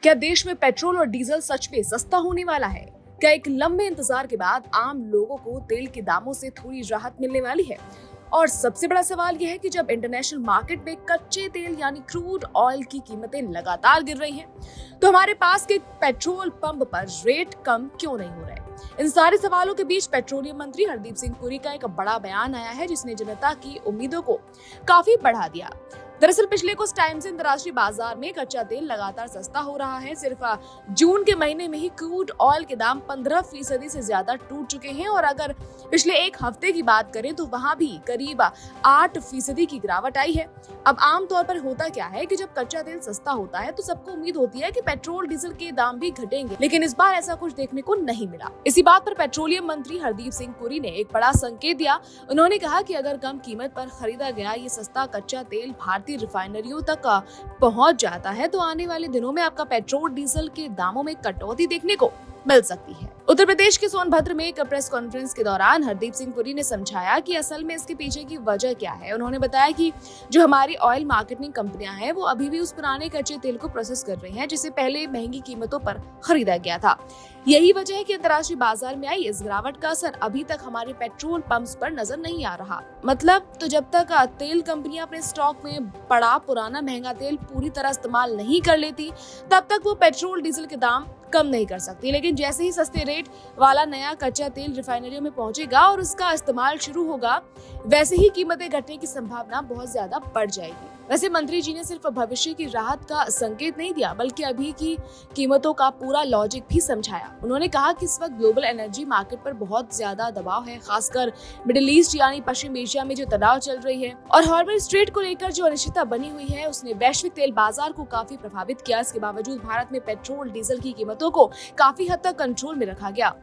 क्या देश में पेट्रोल और डीजल सच में सस्ता होने वाला है? क्या एक लंबे इंतजार के बाद आम लोगों को तेल के दामों से थोड़ी राहत मिलने वाली है? और सबसे बड़ा सवाल यह है कि जब इंटरनेशनल मार्केट में कच्चे तेल यानी क्रूड ऑयल की कीमतें लगातार गिर रही हैं, तो हमारे पास के पेट्रोल पंप पर रेट कम क्यों नहीं हो रहे? इन सारे सवालों के बीच पेट्रोलियम मंत्री हरदीप सिंह पुरी का एक बड़ा बयान आया है, जिसने जनता की उम्मीदों को काफी बढ़ा दिया। दरअसल पिछले कुछ टाइम से अंतर्राष्ट्रीय बाजार में कच्चा तेल लगातार सस्ता हो रहा है। सिर्फ जून के महीने में ही क्रूड ऑयल के दाम 15% से ज्यादा टूट चुके हैं, और अगर पिछले एक हफ्ते की बात करें तो वहां भी करीब 8% की गिरावट आई है। अब आमतौर पर होता क्या है कि जब कच्चा तेल सस्ता होता है तो सबको उम्मीद होती है कि पेट्रोल डीजल के दाम भी घटेंगे, लेकिन इस बार ऐसा कुछ देखने को नहीं मिला। इसी बात पर पेट्रोलियम मंत्री हरदीप सिंह पुरी ने एक बड़ा संकेत दिया। उन्होंने कहा कि अगर कम कीमत पर खरीदा गया ये सस्ता कच्चा तेल भारतीय रिफाइनरियों तक पहुंच जाता है, तो आने वाले दिनों में आपका पेट्रोल डीजल के दामों में कटौती देखने को मिल सकती है। उत्तर प्रदेश के सोनभद्र में एक प्रेस कॉन्फ्रेंस के दौरान हरदीप सिंह पुरी ने समझाया कि असल में इसके पीछे की वजह क्या है। उन्होंने बताया कि जो हमारी ऑयल मार्केटिंग कंपनियां हैं वो अभी भी उस पुराने कच्चे तेल को प्रोसेस कर रही हैं, जिसे पहले महंगी कीमतों पर खरीदा गया था। यही वजह है कि अंतर्राष्ट्रीय बाजार में आई इस गिरावट का असर अभी तक हमारे पेट्रोल पंप्स पर नजर नहीं आ रहा। मतलब तो जब तक तेल कंपनियां अपने स्टॉक में पड़ा पुराना महंगा तेल पूरी तरह इस्तेमाल नहीं कर लेती, तब तक वो पेट्रोल डीजल के दाम कम नहीं कर सकती। लेकिन जैसे ही सस्ते रेट वाला नया कच्चा तेल रिफाइनरियों में पहुंचेगा और उसका इस्तेमाल शुरू होगा, वैसे ही कीमतें घटने की संभावना बहुत ज्यादा बढ़ जाएगी। वैसे मंत्री जी ने सिर्फ भविष्य की राहत का संकेत नहीं दिया, बल्कि अभी की कीमतों का पूरा लॉजिक भी समझाया। उन्होंने कहा कि इस वक्त ग्लोबल एनर्जी मार्केट पर बहुत ज्यादा दबाव है, खासकर मिडिल ईस्ट यानी पश्चिम एशिया में जो तनाव चल रही है और हॉर्मस स्ट्रेट को लेकर जो अनिश्चितता बनी हुई है, उसने वैश्विक तेल बाजार को काफी प्रभावित किया। इसके बावजूद भारत में पेट्रोल डीजल की कीमतों को काफी हद तक कंट्रोल में रखा गया।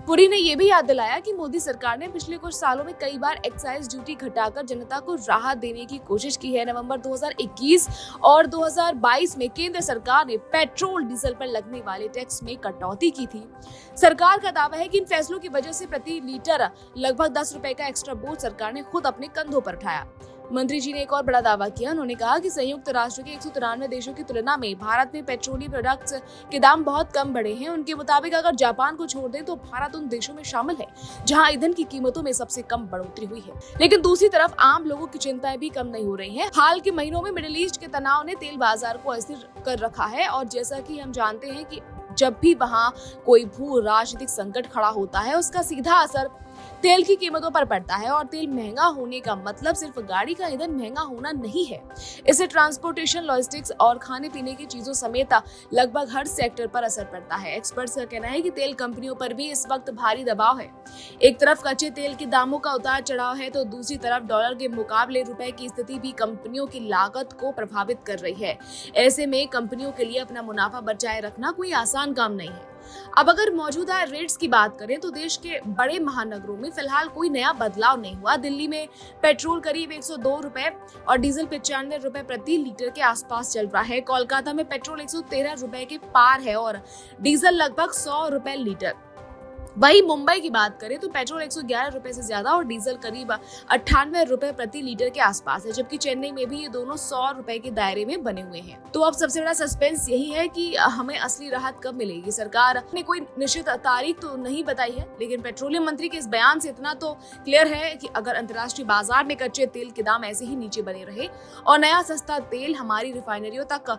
पुरी ने यह भी याद दिलाया कि मोदी सरकार ने पिछले कुछ सालों में कई बार एक्साइज ड्यूटी घटाकर जनता को राहत देने की कोशिश की है। नवंबर 2021 और 2022 में केंद्र सरकार ने पेट्रोल डीजल पर लगने वाले टैक्स में कटौती की थी। सरकार का दावा है कि इन फैसलों की वजह से प्रति लीटर लगभग 10 रुपए का एक्स्ट्रा बोझ सरकार ने खुद अपने कंधों पर उठाया। मंत्री जी ने एक और बड़ा दावा किया। उन्होंने कहा कि संयुक्त राष्ट्र के 193 देशों की तुलना में भारत में पेट्रोलियम प्रोडक्ट्स के दाम बहुत कम बढ़े हैं। उनके मुताबिक अगर जापान को छोड़ दें तो भारत उन देशों में शामिल है जहां ईंधन की कीमतों में सबसे कम बढ़ोतरी हुई है। लेकिन दूसरी तरफ आम लोगों की चिंताएं भी कम नहीं हो रही हैं। हाल के महीनों में मिडिल ईस्ट के तनाव ने तेल बाजार को अस्थिर कर रखा है, और जैसा कि हम जानते हैं कि जब भी वहां कोई भू राजनीतिक संकट खड़ा होता है, उसका सीधा असर तेल की कीमतों पर पड़ता है। और तेल महंगा होने का मतलब सिर्फ गाड़ी का ईंधन महंगा होना नहीं है, इससे ट्रांसपोर्टेशन, लॉजिस्टिक्स और खाने पीने की चीजों समेत लगभग हर सेक्टर पर असर पड़ता है। एक्सपर्ट्स का कहना है कि तेल कंपनियों पर भी इस वक्त भारी दबाव है। एक तरफ कच्चे तेल के दामों का उतार चढ़ाव है, तो दूसरी तरफ डॉलर के मुकाबले रुपए की स्थिति भी कंपनियों की लागत को प्रभावित कर रही है। ऐसे में कंपनियों के लिए अपना मुनाफा बचाए रखना कोई आसान काम नहीं है। अब अगर मौजूदा रेट्स की बात करें तो देश के बड़े महानगरों में फिलहाल कोई नया बदलाव नहीं हुआ। दिल्ली में पेट्रोल करीब 102 रुपए और डीजल 95 रुपए प्रति लीटर के आसपास चल रहा है। कोलकाता में पेट्रोल 113 रुपए के पार है और डीजल लगभग 100 रुपए लीटर। वहीं मुंबई की बात करें तो पेट्रोल 111 रुपए से ज्यादा और डीजल करीब 98 रुपए प्रति लीटर के आसपास है, जबकि चेन्नई में भी ये दोनों 100 रुपए के दायरे में बने हुए हैं। तो अब सबसे बड़ा सस्पेंस यही है कि हमें असली राहत कब मिलेगी। सरकार ने कोई निश्चित तारीख तो नहीं बताई है, लेकिन पेट्रोलियम मंत्री के इस बयान से इतना तो क्लियर है कि अगर अंतर्राष्ट्रीय बाजार में कच्चे तेल के दाम ऐसे ही नीचे बने रहे और नया सस्ता तेल हमारी रिफाइनरियों तक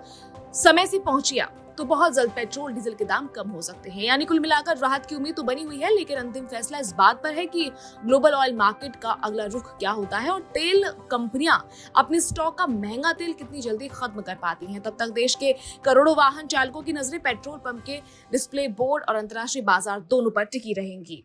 समय से पहुंचिया, तो बहुत जल्द पेट्रोल डीजल के दाम कम हो सकते हैं। यानी कुल मिलाकर राहत की उम्मीद तो बनी हुई है, लेकिन अंतिम फैसला इस बात पर है कि ग्लोबल ऑयल मार्केट का अगला रुख क्या होता है और तेल कंपनियां अपने स्टॉक का महंगा तेल कितनी जल्दी खत्म कर पाती हैं। तब तक देश के करोड़ों वाहन चालकों की नजरें पेट्रोल पंप के डिस्प्ले बोर्ड और अंतर्राष्ट्रीय बाजार दोनों पर टिकी रहेंगी।